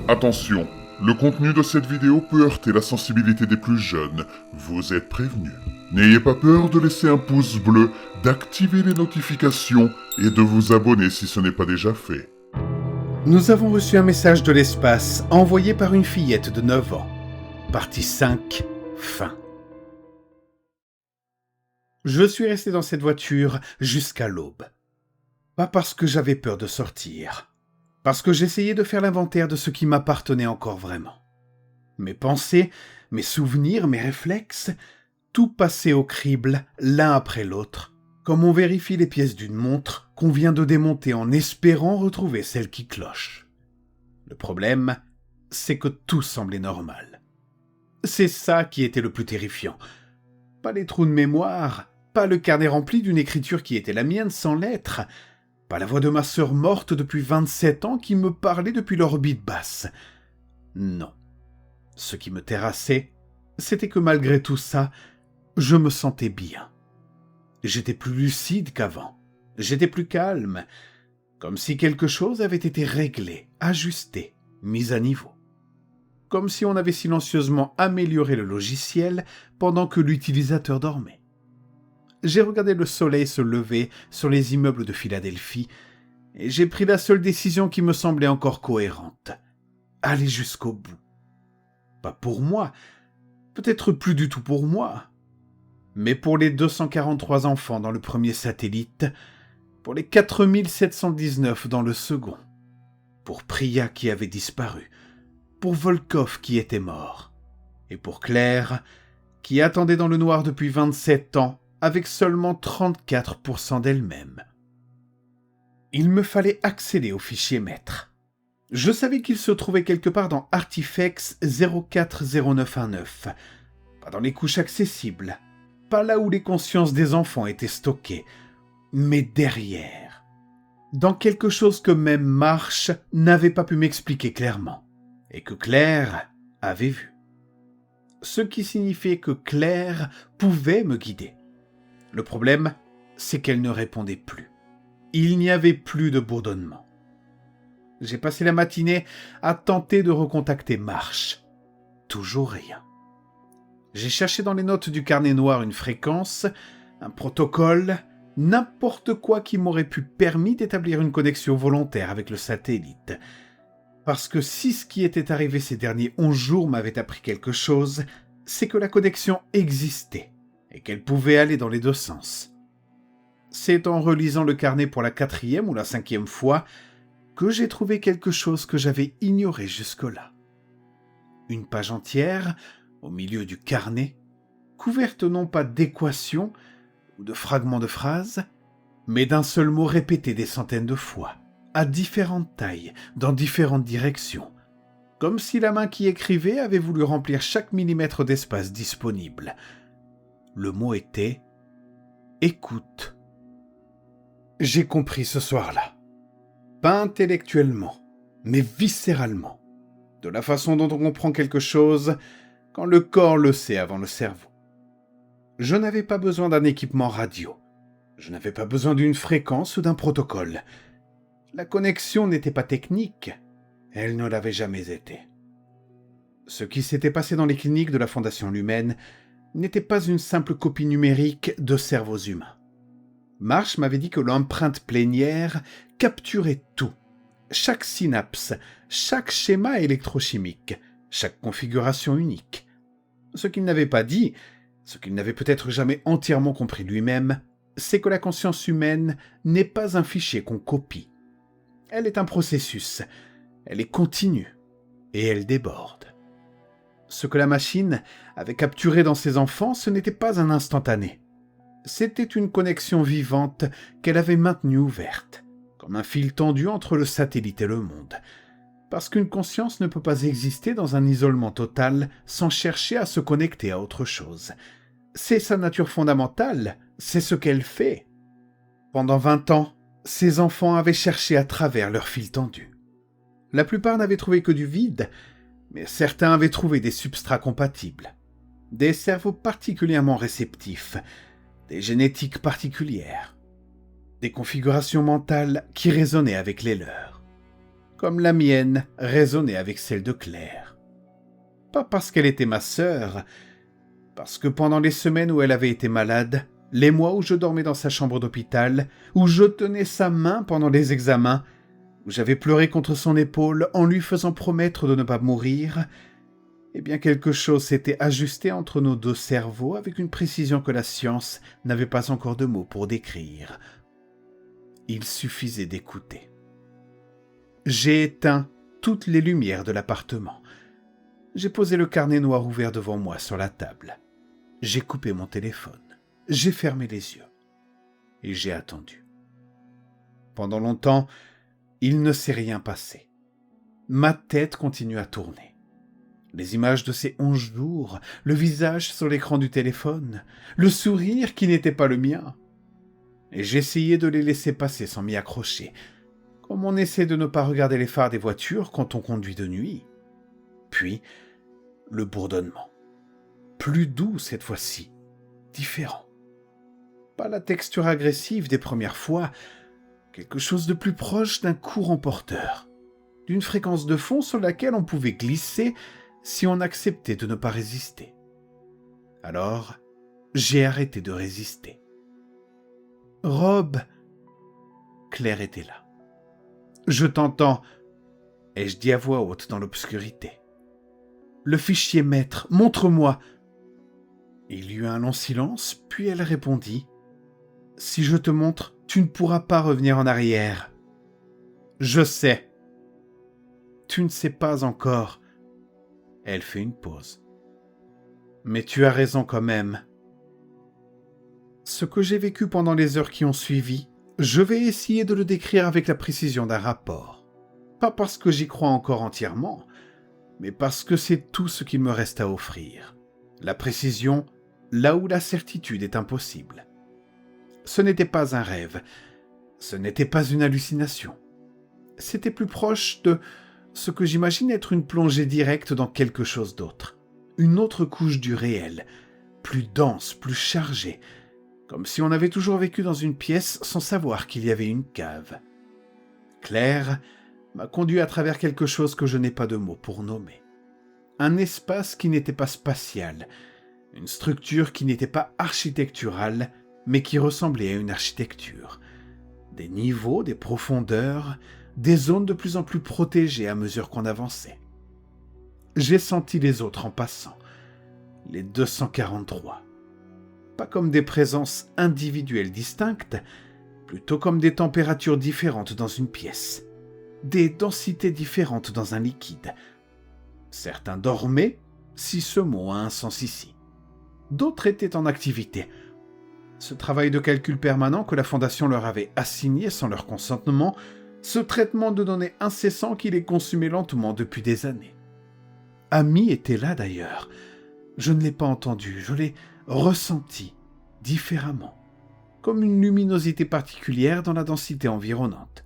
Attention, le contenu de cette vidéo peut heurter la sensibilité des plus jeunes. Vous êtes prévenus. N'ayez pas peur de laisser un pouce bleu, d'activer les notifications et de vous abonner si ce n'est pas déjà fait. Nous avons reçu un message de l'espace envoyé par une fillette de 9 ans. Partie 5, fin. Je suis resté dans cette voiture jusqu'à l'aube. Pas parce que j'avais peur de sortir, parce que j'essayais de faire l'inventaire de ce qui m'appartenait encore vraiment. Mes pensées, mes souvenirs, mes réflexes, tout passait au crible l'un après l'autre, comme on vérifie les pièces d'une montre qu'on vient de démonter en espérant retrouver celle qui cloche. Le problème, c'est que tout semblait normal. C'est ça qui était le plus terrifiant. Pas les trous de mémoire, pas le carnet rempli d'une écriture qui était la mienne sans lettres, pas la voix de ma sœur morte depuis 27 ans qui me parlait depuis l'orbite basse. Non. Ce qui me terrassait, c'était que malgré tout ça, je me sentais bien. J'étais plus lucide qu'avant. J'étais plus calme, comme si quelque chose avait été réglé, ajusté, mis à niveau. Comme si on avait silencieusement amélioré le logiciel pendant que l'utilisateur dormait. J'ai regardé le soleil se lever sur les immeubles de Philadelphie et j'ai pris la seule décision qui me semblait encore cohérente. Aller jusqu'au bout. Pas pour moi, peut-être plus du tout pour moi, mais pour les 243 enfants dans le premier satellite, pour les 4719 dans le second, pour Priya qui avait disparu, pour Volkov qui était mort, et pour Claire qui attendait dans le noir depuis 27 ans avec seulement 34% d'elle-même. Il me fallait accéder au fichier maître. Je savais qu'il se trouvait quelque part dans Artifex 040919, pas dans les couches accessibles, pas là où les consciences des enfants étaient stockées, mais derrière, dans quelque chose que même Marsh n'avait pas pu m'expliquer clairement, et que Claire avait vu. Ce qui signifiait que Claire pouvait me guider. Le problème, c'est qu'elle ne répondait plus. Il n'y avait plus de bourdonnement. J'ai passé la matinée à tenter de recontacter Marsh. Toujours rien. J'ai cherché dans les notes du carnet noir une fréquence, un protocole, n'importe quoi qui m'aurait pu permis d'établir une connexion volontaire avec le satellite. Parce que si ce qui était arrivé ces derniers 11 jours m'avait appris quelque chose, c'est que la connexion existait et qu'elle pouvait aller dans les deux sens. C'est en relisant le carnet pour la 4e ou la 5e fois que j'ai trouvé quelque chose que j'avais ignoré jusque-là. Une page entière, au milieu du carnet, couverte non pas d'équations ou de fragments de phrases, mais d'un seul mot répété des centaines de fois, à différentes tailles, dans différentes directions, comme si la main qui écrivait avait voulu remplir chaque millimètre d'espace disponible. Le mot était « écoute ». J'ai compris ce soir-là. Pas intellectuellement, mais viscéralement. De la façon dont on comprend quelque chose quand le corps le sait avant le cerveau. Je n'avais pas besoin d'un équipement radio. Je n'avais pas besoin d'une fréquence ou d'un protocole. La connexion n'était pas technique. Elle ne l'avait jamais été. Ce qui s'était passé dans les cliniques de la Fondation Lumen n'était pas une simple copie numérique de cerveaux humains. Marsh m'avait dit que l'empreinte plénière capturait tout. Chaque synapse, chaque schéma électrochimique, chaque configuration unique. Ce qu'il n'avait pas dit, ce qu'il n'avait peut-être jamais entièrement compris lui-même, c'est que la conscience humaine n'est pas un fichier qu'on copie. Elle est un processus, elle est continue, et elle déborde. Ce que la machine avait capturé dans ses enfants, ce n'était pas un instantané. C'était une connexion vivante qu'elle avait maintenue ouverte, comme un fil tendu entre le satellite et le monde. Parce qu'une conscience ne peut pas exister dans un isolement total sans chercher à se connecter à autre chose. C'est sa nature fondamentale, c'est ce qu'elle fait. Pendant 20 ans, ces enfants avaient cherché à travers leur fil tendu. La plupart n'avaient trouvé que du vide, mais certains avaient trouvé des substrats compatibles, des cerveaux particulièrement réceptifs, des génétiques particulières, des configurations mentales qui résonnaient avec les leurs. comme la mienne résonnait avec celle de Claire. Pas parce qu'elle était ma sœur, parce que pendant les semaines où elle avait été malade, les mois où je dormais dans sa chambre d'hôpital, où je tenais sa main pendant les examens, où j'avais pleuré contre son épaule en lui faisant promettre de ne pas mourir, eh bien quelque chose s'était ajusté entre nos deux cerveaux avec une précision que la science n'avait pas encore de mots pour décrire. Il suffisait d'écouter. J'ai éteint toutes les lumières de l'appartement. J'ai posé le carnet noir ouvert devant moi sur la table. J'ai coupé mon téléphone. J'ai fermé les yeux. Et j'ai attendu. Pendant longtemps, il ne s'est rien passé. Ma tête continue à tourner. Les images de ces 11 jours, le visage sur l'écran du téléphone, le sourire qui n'était pas le mien. Et j'essayais de les laisser passer sans m'y accrocher, comme on essaie de ne pas regarder les phares des voitures quand on conduit de nuit. Puis, le bourdonnement. Plus doux cette fois-ci, différent. Pas la texture agressive des premières fois, quelque chose de plus proche d'un courant porteur, d'une fréquence de fond sur laquelle on pouvait glisser si on acceptait de ne pas résister. Alors, j'ai arrêté de résister. Rob, Claire était là. Je t'entends, ai-je dit à voix haute dans l'obscurité. Le fichier maître, montre-moi. Il y eut un long silence, puis elle répondit. Si je te montre, tu ne pourras pas revenir en arrière. Je sais. Tu ne sais pas encore. Elle fait une pause. Mais tu as raison quand même. Ce que j'ai vécu pendant les heures qui ont suivi, je vais essayer de le décrire avec la précision d'un rapport. Pas parce que j'y crois encore entièrement, mais parce que c'est tout ce qu'il me reste à offrir. La précision, là où la certitude est impossible. Ce n'était pas un rêve, ce n'était pas une hallucination. C'était plus proche de ce que j'imagine être une plongée directe dans quelque chose d'autre. Une autre couche du réel, plus dense, plus chargée, comme si on avait toujours vécu dans une pièce sans savoir qu'il y avait une cave. Claire m'a conduit à travers quelque chose que je n'ai pas de mots pour nommer. Un espace qui n'était pas spatial, une structure qui n'était pas architecturale, mais qui ressemblait à une architecture. Des niveaux, des profondeurs, des zones de plus en plus protégées à mesure qu'on avançait. J'ai senti les autres en passant, les 243. Pas comme des présences individuelles distinctes, plutôt comme des températures différentes dans une pièce, des densités différentes dans un liquide. Certains dormaient, si ce mot a un sens ici. D'autres étaient en activité. Ce travail de calcul permanent que la Fondation leur avait assigné sans leur consentement, ce traitement de données incessant qui les consumait lentement depuis des années. Amy était là d'ailleurs. Je ne l'ai pas entendu, je l'ai ressenti différemment, comme une luminosité particulière dans la densité environnante.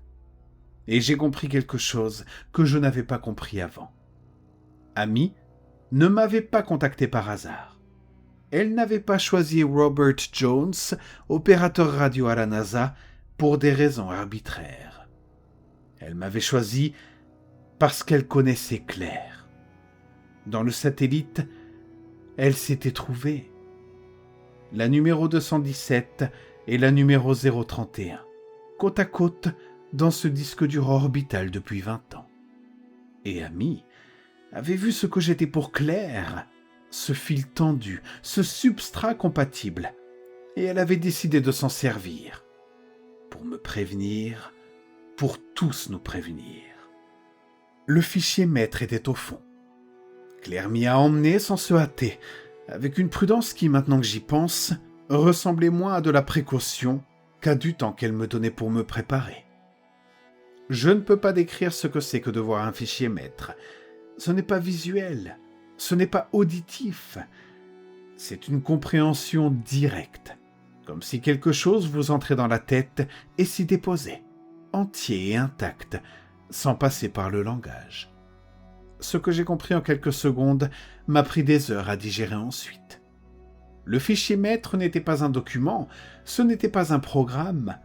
Et j'ai compris quelque chose que je n'avais pas compris avant. Amy ne m'avait pas contacté par hasard. Elle n'avait pas choisi Robert Jones, opérateur radio à la NASA, pour des raisons arbitraires. Elle m'avait choisi parce qu'elle connaissait Claire. Dans le satellite, elle s'était trouvée. La numéro 217 et la numéro 031, côte à côte dans ce disque dur orbital depuis 20 ans. Et Amy avait vu ce que j'étais pour Claire, ce fil tendu, ce substrat compatible, et elle avait décidé de s'en servir, pour me prévenir, pour tous nous prévenir. Le fichier maître était au fond. Claire m'y a emmené sans se hâter, avec une prudence qui, maintenant que j'y pense, ressemblait moins à de la précaution qu'à du temps qu'elle me donnait pour me préparer. Je ne peux pas décrire ce que c'est que de voir un fichier maître. Ce n'est pas visuel, ce n'est pas auditif. C'est une compréhension directe, comme si quelque chose vous entrait dans la tête et s'y déposait, entier et intact, sans passer par le langage. Ce que j'ai compris en quelques secondes m'a pris des heures à digérer ensuite. Le fichier maître n'était pas un document, ce n'était pas un programme,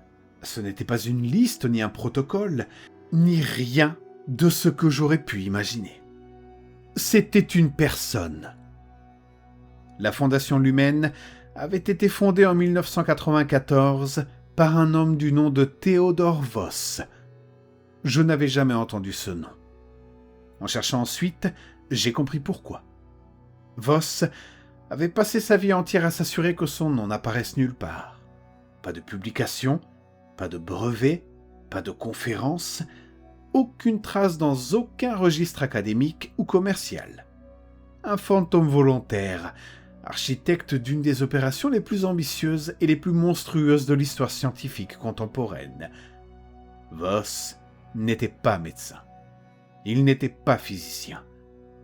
ce n'était pas une liste ni un protocole, ni rien de ce que j'aurais pu imaginer. C'était une personne. La Fondation Lumen avait été fondée en 1994 par un homme du nom de Theodor Voss. Je n'avais jamais entendu ce nom. En cherchant ensuite, j'ai compris pourquoi. Voss avait passé sa vie entière à s'assurer que son nom n'apparaisse nulle part. Pas de publication, pas de brevet, pas de conférence, aucune trace dans aucun registre académique ou commercial. Un fantôme volontaire, architecte d'une des opérations les plus ambitieuses et les plus monstrueuses de l'histoire scientifique contemporaine. Voss n'était pas médecin. Il n'était pas physicien.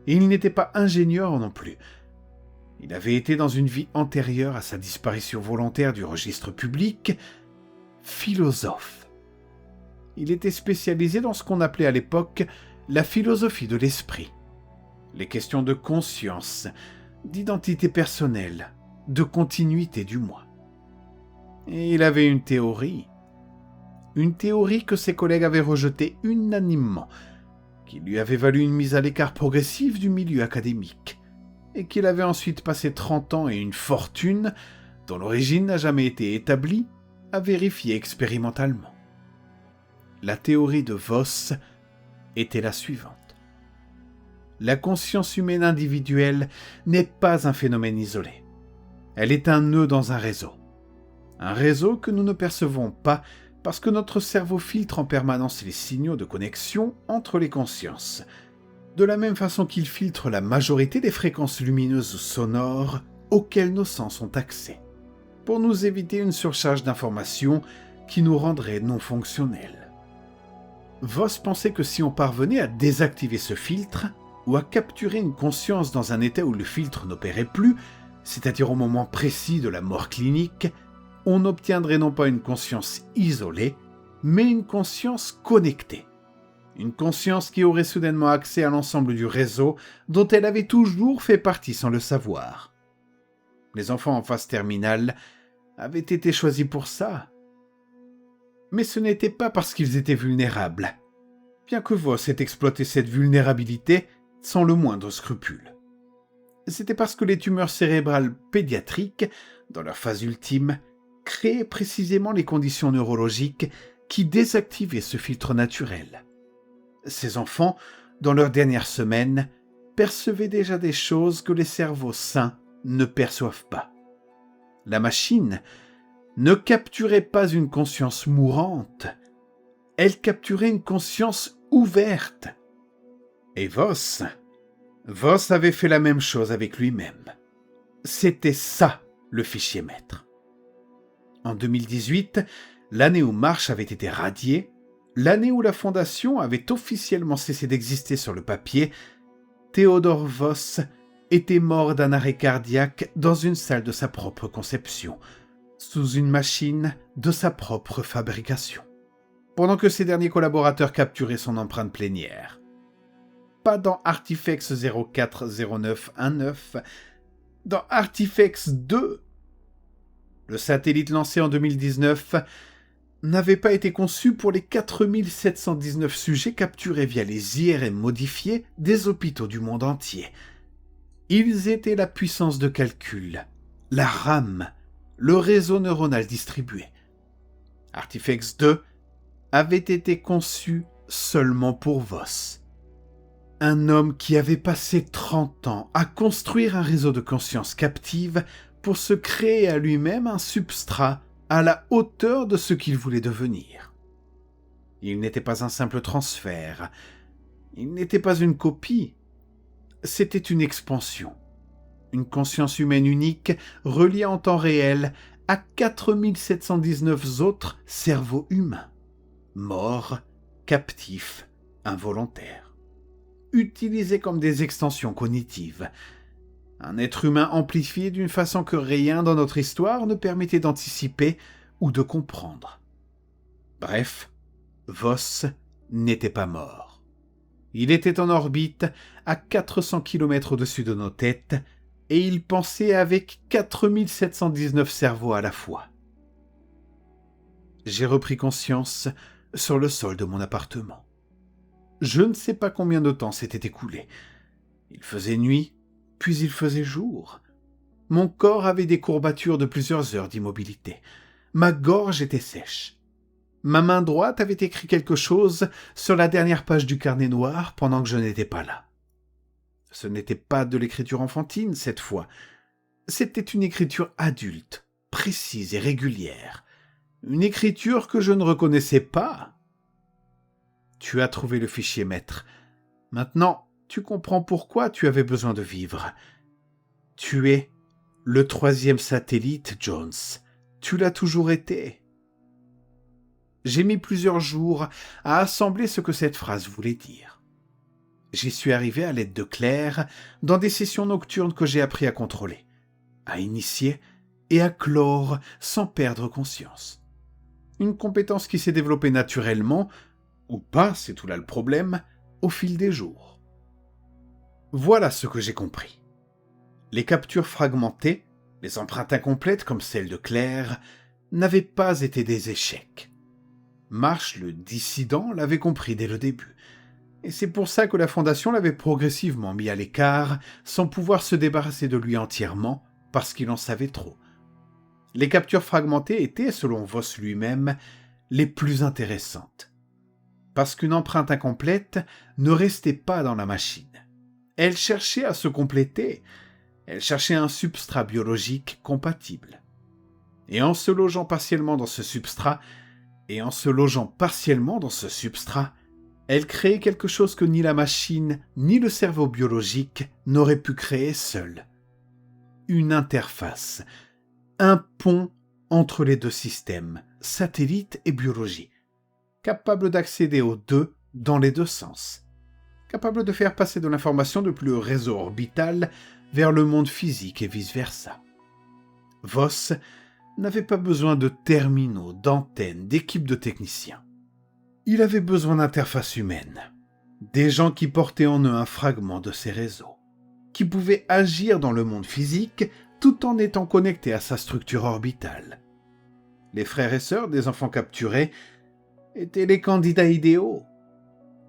Et il n'était pas ingénieur non plus. Il avait été dans une vie antérieure à sa disparition volontaire du registre public, philosophe. Il était spécialisé dans ce qu'on appelait à l'époque la philosophie de l'esprit. Les questions de conscience, d'identité personnelle, de continuité du moi. Et il avait une théorie que ses collègues avaient rejetée unanimement, qui lui avait valu une mise à l'écart progressive du milieu académique, et qu'il avait ensuite passé 30 ans et une fortune, dont l'origine n'a jamais été établie, à vérifier expérimentalement. La théorie de Voss était la suivante. La conscience humaine individuelle n'est pas un phénomène isolé. Elle est un nœud dans un réseau. Un réseau que nous ne percevons pas parce que notre cerveau filtre en permanence les signaux de connexion entre les consciences, de la même façon qu'il filtre la majorité des fréquences lumineuses ou sonores auxquelles nos sens ont accès, pour nous éviter une surcharge d'informations qui nous rendrait non fonctionnels. Voss pensait que si on parvenait à désactiver ce filtre, ou à capturer une conscience dans un état où le filtre n'opérait plus, c'est-à-dire au moment précis de la mort clinique, on obtiendrait non pas une conscience isolée, mais une conscience connectée. Une conscience qui aurait soudainement accès à l'ensemble du réseau dont elle avait toujours fait partie sans le savoir. Les enfants en phase terminale avaient été choisis pour ça. Mais ce n'était pas parce qu'ils étaient vulnérables, bien que Voss ait exploité cette vulnérabilité sans le moindre scrupule. C'était parce que les tumeurs cérébrales pédiatriques, dans leur phase ultime, créaient précisément les conditions neurologiques qui désactivaient ce filtre naturel. Ces enfants, dans leurs dernières semaines, percevaient déjà des choses que les cerveaux sains ne perçoivent pas. La machine ne capturait pas une conscience mourante, elle capturait une conscience ouverte. Et Voss avait fait la même chose avec lui-même. C'était ça, le fichier maître. En 2018, l'année où Marsh avait été radié, l'année où la Fondation avait officiellement cessé d'exister sur le papier, Theodor Voss était mort d'un arrêt cardiaque dans une salle de sa propre conception, sous une machine de sa propre fabrication, pendant que ses derniers collaborateurs capturaient son empreinte plénière. Pas dans Artifex 040919, dans Artifex 2. Le satellite lancé en 2019 n'avait pas été conçu pour les 4719 sujets capturés via les IRM modifiés des hôpitaux du monde entier. Ils étaient la puissance de calcul, la RAM, le réseau neuronal distribué. Artifex 2 avait été conçu seulement pour Voss. Un homme qui avait passé 30 ans à construire un réseau de conscience captive pour se créer à lui-même un substrat à la hauteur de ce qu'il voulait devenir. Il n'était pas un simple transfert, il n'était pas une copie, c'était une expansion, une conscience humaine unique reliée en temps réel à 4719 autres cerveaux humains, morts, captifs, involontaires, utilisés comme des extensions cognitives. Un être humain amplifié d'une façon que rien dans notre histoire ne permettait d'anticiper ou de comprendre. Bref, Voss n'était pas mort. Il était en orbite à 400 km au-dessus de nos têtes et il pensait avec 4719 cerveaux à la fois. J'ai repris conscience sur le sol de mon appartement. Je ne sais pas combien de temps s'était écoulé. Il faisait nuit, puis il faisait jour. Mon corps avait des courbatures de plusieurs heures d'immobilité. Ma gorge était sèche. Ma main droite avait écrit quelque chose sur la dernière page du carnet noir pendant que je n'étais pas là. Ce n'était pas de l'écriture enfantine cette fois. C'était une écriture adulte, précise et régulière. Une écriture que je ne reconnaissais pas. Tu as trouvé le fichier maître. Maintenant, tu comprends pourquoi tu avais besoin de vivre. Tu es le 3e satellite, Jones. Tu l'as toujours été. J'ai mis plusieurs jours à assembler ce que cette phrase voulait dire. J'y suis arrivé à l'aide de Claire dans des sessions nocturnes que j'ai appris à contrôler, à initier et à clore sans perdre conscience. Une compétence qui s'est développée naturellement, ou pas, c'est tout là le problème, au fil des jours. Voilà ce que j'ai compris. Les captures fragmentées, les empreintes incomplètes comme celle de Claire, n'avaient pas été des échecs. Marsh, le dissident, l'avait compris dès le début. Et c'est pour ça que la Fondation l'avait progressivement mis à l'écart, sans pouvoir se débarrasser de lui entièrement, parce qu'il en savait trop. Les captures fragmentées étaient, selon Voss lui-même, les plus intéressantes. Parce qu'une empreinte incomplète ne restait pas dans la machine. Elle cherchait à se compléter. Elle cherchait un substrat biologique compatible. Et en se logeant partiellement dans ce substrat, elle créait quelque chose que ni la machine, ni le cerveau biologique n'auraient pu créer seuls. Une interface, un pont entre les deux systèmes, satellite et biologie, capable d'accéder aux deux dans les deux sens, capable de faire passer de l'information depuis le réseau orbital vers le monde physique et vice-versa. Voss n'avait pas besoin de terminaux, d'antennes, d'équipes de techniciens. Il avait besoin d'interfaces humaines, des gens qui portaient en eux un fragment de ces réseaux, qui pouvaient agir dans le monde physique tout en étant connectés à sa structure orbitale. Les frères et sœurs des enfants capturés étaient les candidats idéaux.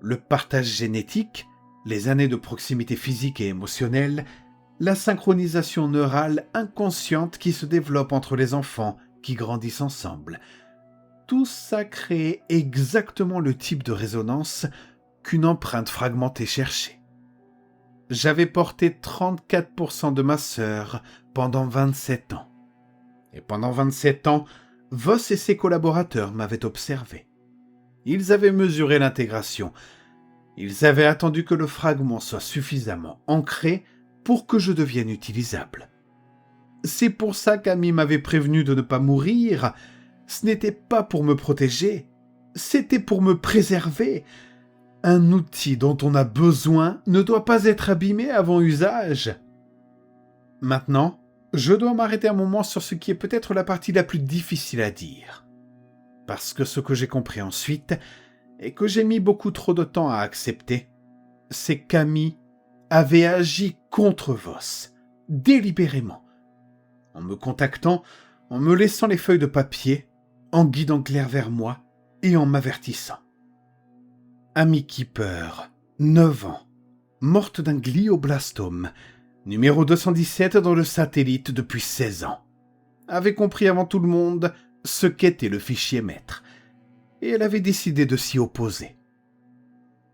Le partage génétique, les années de proximité physique et émotionnelle, la synchronisation neurale inconsciente qui se développe entre les enfants qui grandissent ensemble. Tout ça créait exactement le type de résonance qu'une empreinte fragmentée cherchait. J'avais porté 34% de ma sœur pendant 27 ans. Et pendant 27 ans, Voss et ses collaborateurs m'avaient observé. Ils avaient mesuré l'intégration. Ils avaient attendu que le fragment soit suffisamment ancré pour que je devienne utilisable. C'est pour ça qu'Amy m'avait prévenu de ne pas mourir. Ce n'était pas pour me protéger, c'était pour me préserver. Un outil dont on a besoin ne doit pas être abîmé avant usage. Maintenant, je dois m'arrêter un moment sur ce qui est peut-être la partie la plus difficile à dire. Parce que ce que j'ai compris ensuite, et que j'ai mis beaucoup trop de temps à accepter, c'est qu'Amy avait agi contre Voss, délibérément, en me contactant, en me laissant les feuilles de papier, en guidant Claire vers moi et en m'avertissant. Amy Keeper, 9 ans, morte d'un glioblastome, numéro 217 dans le satellite depuis 16 ans, avait compris avant tout le monde ce qu'était le fichier maître, et elle avait décidé de s'y opposer.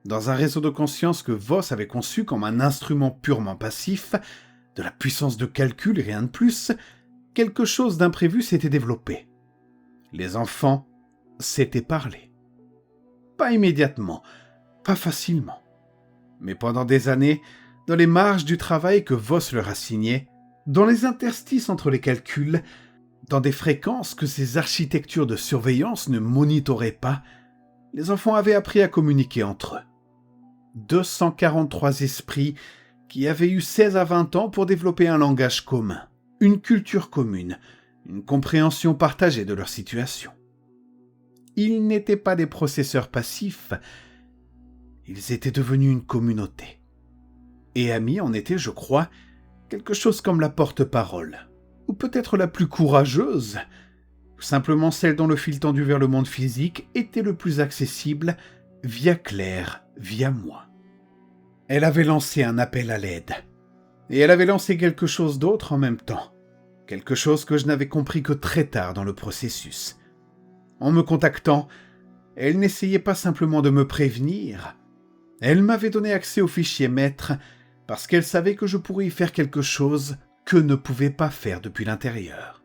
Dans un réseau de conscience que Voss avait conçu comme un instrument purement passif, de la puissance de calcul et rien de plus, quelque chose d'imprévu s'était développé. Les enfants s'étaient parlé. Pas immédiatement, pas facilement. Mais pendant des années, dans les marges du travail que Voss leur a signé, dans les interstices entre les calculs, dans des fréquences que ces architectures de surveillance ne monitoraient pas, les enfants avaient appris à communiquer entre eux. 243 esprits qui avaient eu 16 à 20 ans pour développer un langage commun, une culture commune, une compréhension partagée de leur situation. Ils n'étaient pas des processeurs passifs, ils étaient devenus une communauté. Et Amy en était, je crois, quelque chose comme la porte-parole, ou peut-être la plus courageuse, ou simplement celle dont le fil tendu vers le monde physique était le plus accessible via Claire via moi. Elle avait lancé un appel à l'aide. Et elle avait lancé quelque chose d'autre en même temps. Quelque chose que je n'avais compris que très tard dans le processus. En me contactant, elle n'essayait pas simplement de me prévenir. Elle m'avait donné accès au fichier maître parce qu'elle savait que je pourrais y faire quelque chose que ne pouvait pas faire depuis l'intérieur.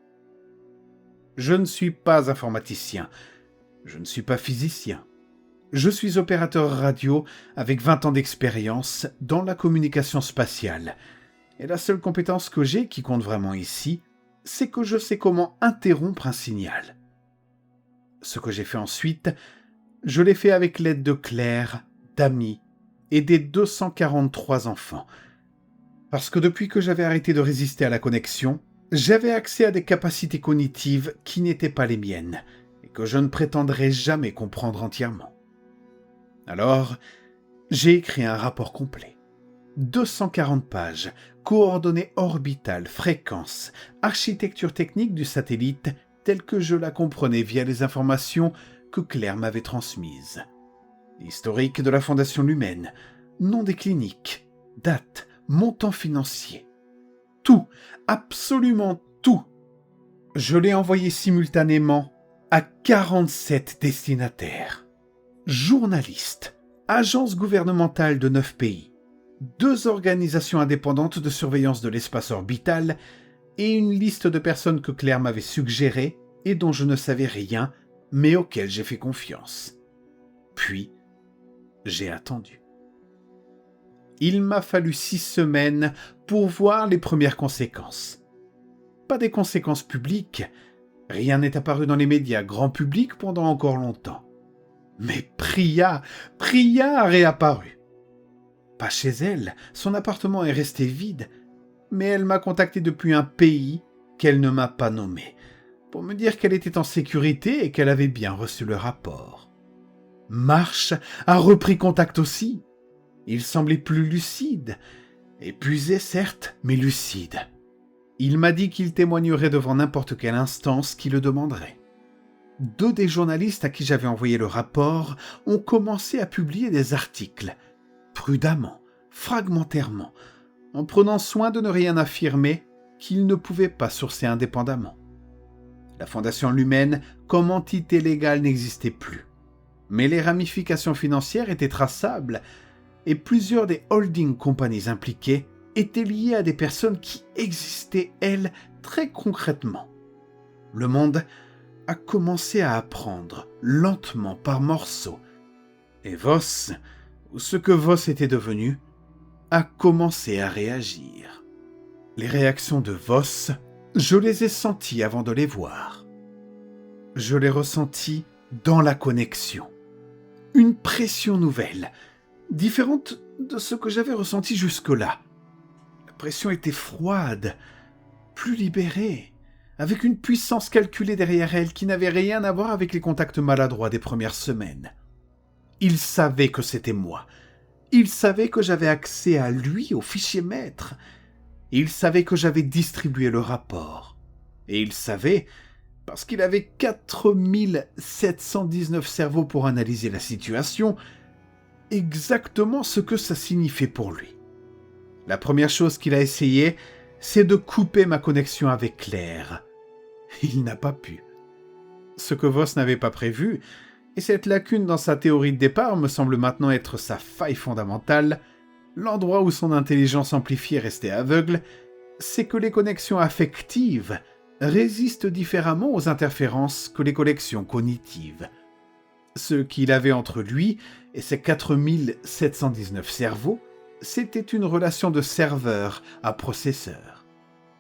Je ne suis pas informaticien. Je ne suis pas physicien. Je suis opérateur radio avec 20 ans d'expérience dans la communication spatiale. Et la seule compétence que j'ai qui compte vraiment ici, c'est que je sais comment interrompre un signal. Ce que j'ai fait ensuite, je l'ai fait avec l'aide de Claire, d'amis et des 243 enfants. Parce que depuis que j'avais arrêté de résister à la connexion, j'avais accès à des capacités cognitives qui n'étaient pas les miennes et que je ne prétendrais jamais comprendre entièrement. Alors, j'ai écrit un rapport complet. 240 pages, coordonnées orbitales, fréquences, architecture technique du satellite telle que je la comprenais via les informations que Claire m'avait transmises. Historique de la Fondation Lumen, nom des cliniques, date, montant financier. Tout, absolument tout. Je l'ai envoyé simultanément à 47 destinataires. Journalistes, agences gouvernementales de 9 pays, 2 organisations indépendantes de surveillance de l'espace orbital et une liste de personnes que Claire m'avait suggérées et dont je ne savais rien, mais auxquelles j'ai fait confiance. Puis, j'ai attendu. Il m'a fallu 6 semaines pour voir les premières conséquences. Pas des conséquences publiques, rien n'est apparu dans les médias grand public pendant encore longtemps. Mais Priya a réapparu. Pas chez elle, son appartement est resté vide, mais elle m'a contacté depuis un pays qu'elle ne m'a pas nommé, pour me dire qu'elle était en sécurité et qu'elle avait bien reçu le rapport. Marsh a repris contact aussi. Il semblait plus lucide, épuisé certes, mais lucide. Il m'a dit qu'il témoignerait devant n'importe quelle instance qui le demanderait. 2 des journalistes à qui j'avais envoyé le rapport ont commencé à publier des articles, prudemment, fragmentairement, en prenant soin de ne rien affirmer qu'ils ne pouvaient pas sourcer indépendamment. La Fondation Lumen comme entité légale n'existait plus, mais les ramifications financières étaient traçables et plusieurs des holding companies impliquées étaient liées à des personnes qui existaient, elles, très concrètement. Le monde a commencé à apprendre, lentement, par morceaux. Et Voss, ou ce que Voss était devenu, a commencé à réagir. Les réactions de Voss, je les ai senties avant de les voir. Je les ressentis dans la connexion. Une pression nouvelle, différente de ce que j'avais ressenti jusque-là. La pression était froide, plus libérée, avec une puissance calculée derrière elle qui n'avait rien à voir avec les contacts maladroits des premières semaines. Il savait que c'était moi. Il savait que j'avais accès à lui, au fichier maître. Il savait que j'avais distribué le rapport. Et il savait, parce qu'il avait 4719 cerveaux pour analyser la situation, exactement ce que ça signifiait pour lui. La première chose qu'il a essayé, c'est de couper ma connexion avec Claire. Il n'a pas pu. Ce que Voss n'avait pas prévu, et cette lacune dans sa théorie de départ me semble maintenant être sa faille fondamentale, l'endroit où son intelligence amplifiée restait aveugle, c'est que les connexions affectives résistent différemment aux interférences que les connexions cognitives. Ce qu'il avait entre lui et ses 4719 cerveaux, c'était une relation de serveur à processeur.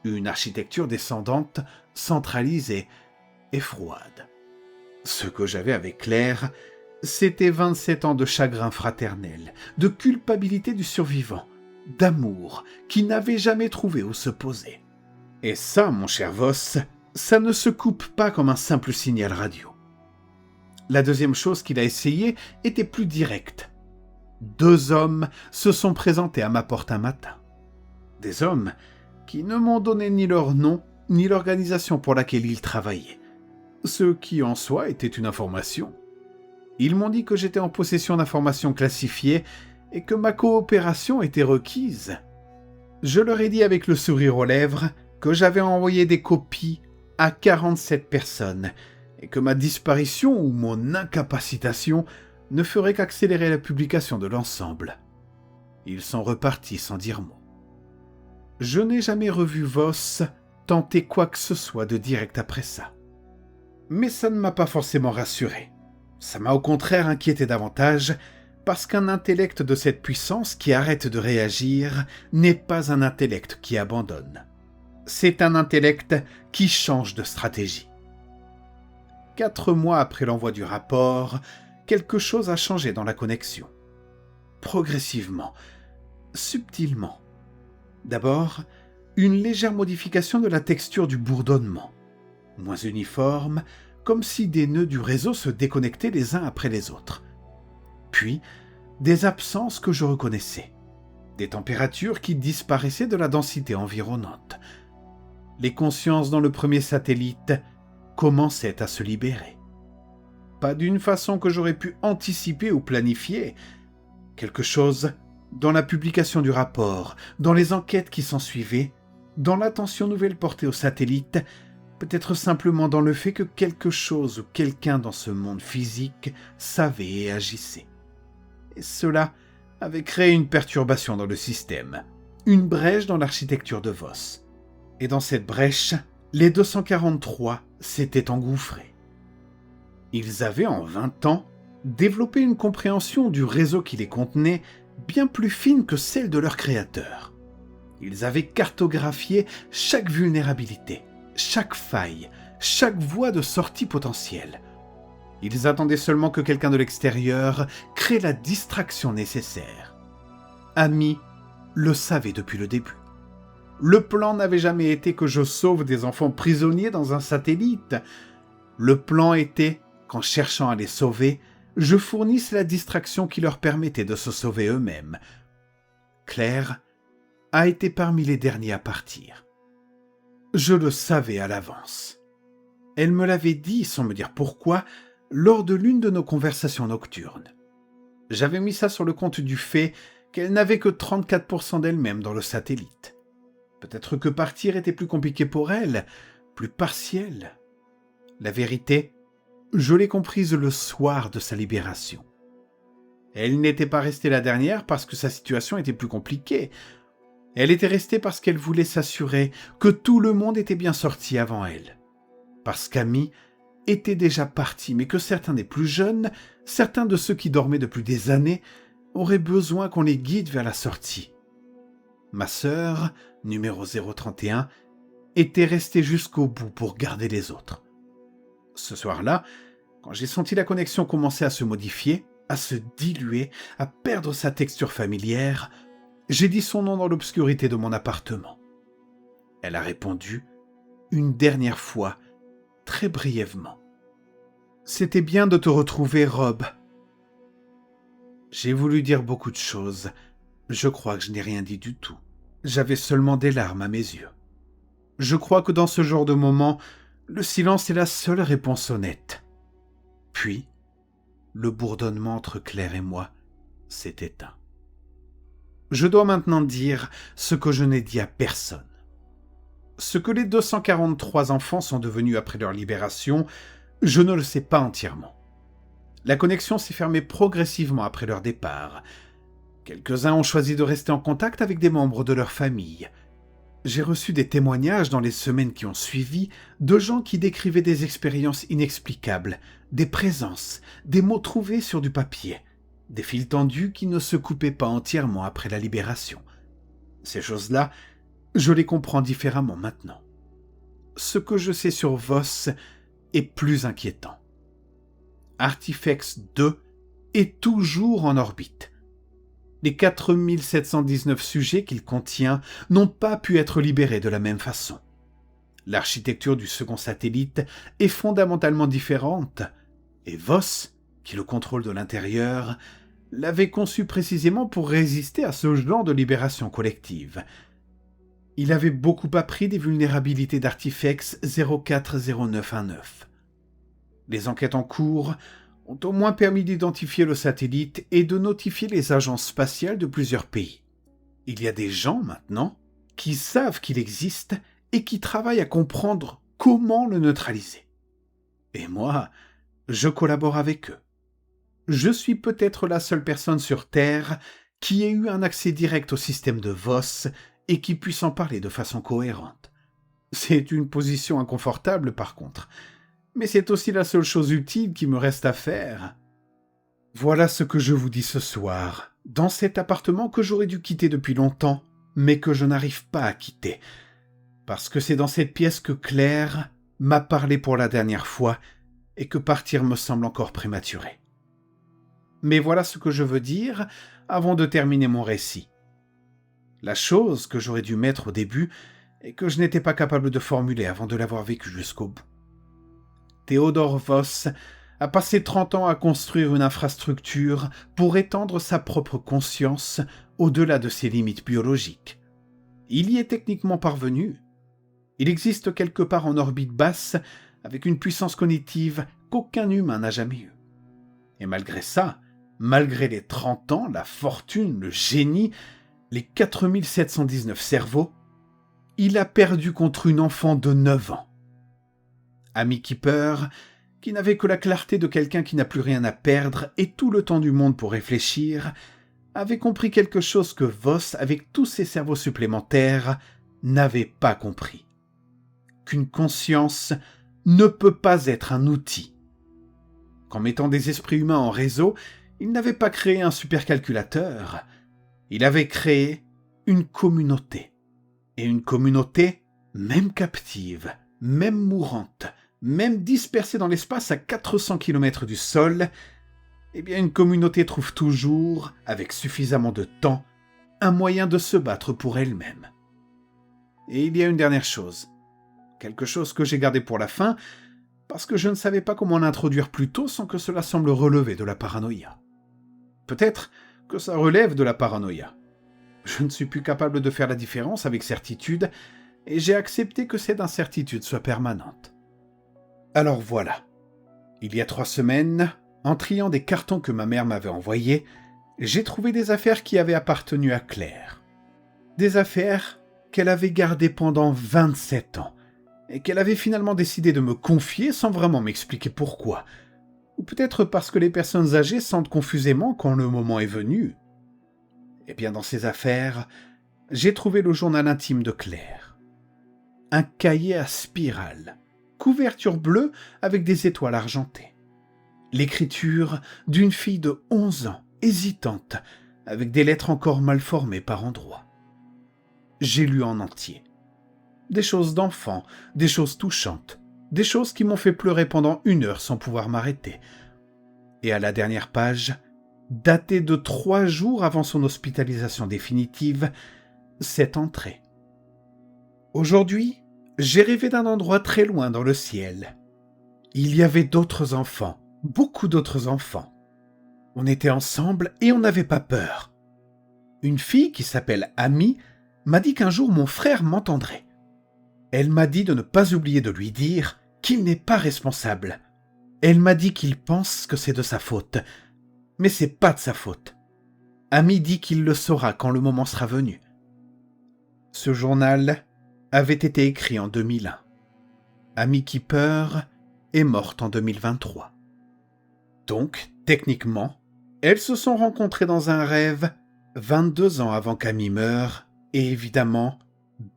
Une architecture descendante, centralisée et froide. Ce que j'avais avec Claire, c'était 27 ans de chagrin fraternel, de culpabilité du survivant, d'amour qui n'avait jamais trouvé où se poser. Et ça, mon cher Voss, ça ne se coupe pas comme un simple signal radio. La deuxième chose qu'il a essayé était plus directe. 2 hommes se sont présentés à ma porte un matin. Des hommes qui ne m'ont donné ni leur nom, ni l'organisation pour laquelle ils travaillaient. Ce qui en soi était une information. Ils m'ont dit que j'étais en possession d'informations classifiées et que ma coopération était requise. Je leur ai dit avec le sourire aux lèvres que j'avais envoyé des copies à 47 personnes et que ma disparition ou mon incapacitation ne ferait qu'accélérer la publication de l'ensemble. Ils sont repartis sans dire mot. Je n'ai jamais revu Voss tenter quoi que ce soit de direct après ça. Mais ça ne m'a pas forcément rassuré. Ça m'a au contraire inquiété davantage, parce qu'un intellect de cette puissance qui arrête de réagir n'est pas un intellect qui abandonne. C'est un intellect qui change de stratégie. 4 mois après l'envoi du rapport, quelque chose a changé dans la connexion. Progressivement, subtilement. D'abord, une légère modification de la texture du bourdonnement. Moins uniforme, comme si des nœuds du réseau se déconnectaient les uns après les autres. Puis, des absences que je reconnaissais. Des températures qui disparaissaient de la densité environnante. Les consciences dans le premier satellite commençaient à se libérer. Pas d'une façon que j'aurais pu anticiper ou planifier. Quelque chose dans la publication du rapport, dans les enquêtes qui s'ensuivaient, dans l'attention nouvelle portée au satellite, peut-être simplement dans le fait que quelque chose ou quelqu'un dans ce monde physique savait et agissait. Et cela avait créé une perturbation dans le système, une brèche dans l'architecture de Voss. Et dans cette brèche, les 243 s'étaient engouffrés. Ils avaient en 20 ans développé une compréhension du réseau qui les contenait bien plus fine que celle de leur créateur. Ils avaient cartographié chaque vulnérabilité, chaque faille, chaque voie de sortie potentielle. Ils attendaient seulement que quelqu'un de l'extérieur crée la distraction nécessaire. Amy le savait depuis le début. Le plan n'avait jamais été que je sauve des enfants prisonniers dans un satellite. Le plan était qu'en cherchant à les sauver, je fournisse la distraction qui leur permettait de se sauver eux-mêmes. Claire a été parmi les derniers à partir. Je le savais à l'avance. Elle me l'avait dit, sans me dire pourquoi, lors de l'une de nos conversations nocturnes. J'avais mis ça sur le compte du fait qu'elle n'avait que 34% d'elle-même dans le satellite. Peut-être que partir était plus compliqué pour elle, plus partiel. La vérité, je l'ai comprise le soir de sa libération. Elle n'était pas restée la dernière parce que sa situation était plus compliquée. Elle était restée parce qu'elle voulait s'assurer que tout le monde était bien sorti avant elle. Parce qu'Amy était déjà partie, mais que certains des plus jeunes, certains de ceux qui dormaient depuis des années, auraient besoin qu'on les guide vers la sortie. Ma sœur, numéro 031, était restée jusqu'au bout pour garder les autres. Ce soir-là, quand j'ai senti la connexion commencer à se modifier, à se diluer, à perdre sa texture familière, j'ai dit son nom dans l'obscurité de mon appartement. Elle a répondu, une dernière fois, très brièvement. « C'était bien de te retrouver, Rob. » J'ai voulu dire beaucoup de choses. Je crois que je n'ai rien dit du tout. J'avais seulement des larmes à mes yeux. Je crois que dans ce genre de moment, le silence est la seule réponse honnête. Puis, le bourdonnement entre Claire et moi s'est éteint. Je dois maintenant dire ce que je n'ai dit à personne. Ce que les 243 enfants sont devenus après leur libération, je ne le sais pas entièrement. La connexion s'est fermée progressivement après leur départ. Quelques-uns ont choisi de rester en contact avec des membres de leur famille. J'ai reçu des témoignages dans les semaines qui ont suivi de gens qui décrivaient des expériences inexplicables, des présences, des mots trouvés sur du papier, des fils tendus qui ne se coupaient pas entièrement après la libération. Ces choses-là, je les comprends différemment maintenant. Ce que je sais sur Voss est plus inquiétant. Artifex 2 est toujours en orbite. Les 4719 sujets qu'il contient n'ont pas pu être libérés de la même façon. L'architecture du second satellite est fondamentalement différente, et Voss, qui le contrôle de l'intérieur, l'avait conçu précisément pour résister à ce genre de libération collective. Il avait beaucoup appris des vulnérabilités d'Artifex 040919. Les enquêtes en cours ont au moins permis d'identifier le satellite et de notifier les agences spatiales de plusieurs pays. Il y a des gens maintenant qui savent qu'il existe et qui travaillent à comprendre comment le neutraliser. Et moi, je collabore avec eux. Je suis peut-être la seule personne sur Terre qui ait eu un accès direct au système de Voss et qui puisse en parler de façon cohérente. C'est une position inconfortable par contre, mais c'est aussi la seule chose utile qui me reste à faire. Voilà ce que je vous dis ce soir, dans cet appartement que j'aurais dû quitter depuis longtemps, mais que je n'arrive pas à quitter, parce que c'est dans cette pièce que Claire m'a parlé pour la dernière fois et que partir me semble encore prématuré. Mais voilà ce que je veux dire avant de terminer mon récit. La chose que j'aurais dû mettre au début et que je n'étais pas capable de formuler avant de l'avoir vécu jusqu'au bout. Theodore Voss a passé 30 ans à construire une infrastructure pour étendre sa propre conscience au-delà de ses limites biologiques. Il y est techniquement parvenu. Il existe quelque part en orbite basse avec une puissance cognitive qu'aucun humain n'a jamais eue. Et malgré ça, malgré les 30 ans, la fortune, le génie, les 4719 cerveaux, il a perdu contre une enfant de 9 ans. Amy Keeper, qui n'avait que la clarté de quelqu'un qui n'a plus rien à perdre et tout le temps du monde pour réfléchir, avait compris quelque chose que Voss, avec tous ses cerveaux supplémentaires, n'avait pas compris. Qu'une conscience ne peut pas être un outil. Qu'en mettant des esprits humains en réseau, il n'avait pas créé un supercalculateur. Il avait créé une communauté. Et une communauté, même captive, même mourante, même dispersée dans l'espace à 400 km du sol, eh bien une communauté trouve toujours, avec suffisamment de temps, un moyen de se battre pour elle-même. Et il y a une dernière chose. Quelque chose que j'ai gardé pour la fin, parce que je ne savais pas comment l'introduire plus tôt sans que cela semble relever de la paranoïa. Peut-être que ça relève de la paranoïa. Je ne suis plus capable de faire la différence avec certitude, et j'ai accepté que cette incertitude soit permanente. Alors voilà. Il y a 3 semaines, en triant des cartons que ma mère m'avait envoyés, j'ai trouvé des affaires qui avaient appartenu à Claire. Des affaires qu'elle avait gardées pendant 27 ans, et qu'elle avait finalement décidé de me confier sans vraiment m'expliquer pourquoi. Ou peut-être parce que les personnes âgées sentent confusément quand le moment est venu. Eh bien, dans ces affaires, j'ai trouvé le journal intime de Claire. Un cahier à spirale, couverture bleue avec des étoiles argentées. L'écriture d'une fille de 11 ans, hésitante, avec des lettres encore mal formées par endroits. J'ai lu en entier. Des choses d'enfant, des choses touchantes, des choses qui m'ont fait pleurer pendant 1 heure sans pouvoir m'arrêter. Et à la dernière page, datée de 3 jours avant son hospitalisation définitive, cette entrée. Aujourd'hui, j'ai rêvé d'un endroit très loin dans le ciel. Il y avait d'autres enfants, beaucoup d'autres enfants. On était ensemble et on n'avait pas peur. Une fille qui s'appelle Amy m'a dit qu'un jour mon frère m'entendrait. Elle m'a dit de ne pas oublier de lui dire qu'il n'est pas responsable. Elle m'a dit qu'il pense que c'est de sa faute, mais c'est pas de sa faute. Amy dit qu'il le saura quand le moment sera venu. Ce journal avait été écrit en 2001. Amy Keeper est morte en 2023. Donc, techniquement, elles se sont rencontrées dans un rêve 22 ans avant qu'Amy meure et évidemment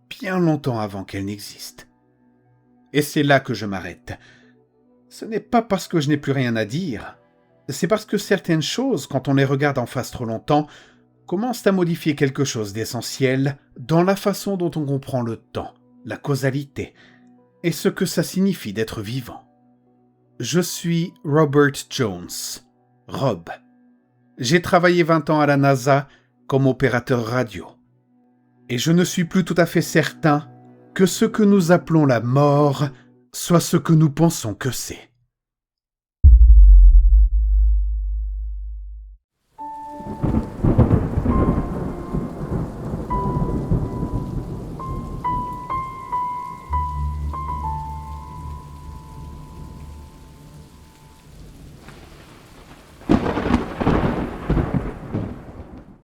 bien longtemps avant qu'elle n'existe. Et c'est là que je m'arrête. Ce n'est pas parce que je n'ai plus rien à dire, c'est parce que certaines choses, quand on les regarde en face trop longtemps, commencent à modifier quelque chose d'essentiel dans la façon dont on comprend le temps, la causalité, et ce que ça signifie d'être vivant. Je suis Robert Jones, Rob. J'ai travaillé 20 ans à la NASA comme opérateur radio. Et je ne suis plus tout à fait certain que ce que nous appelons la mort soit ce que nous pensons que c'est.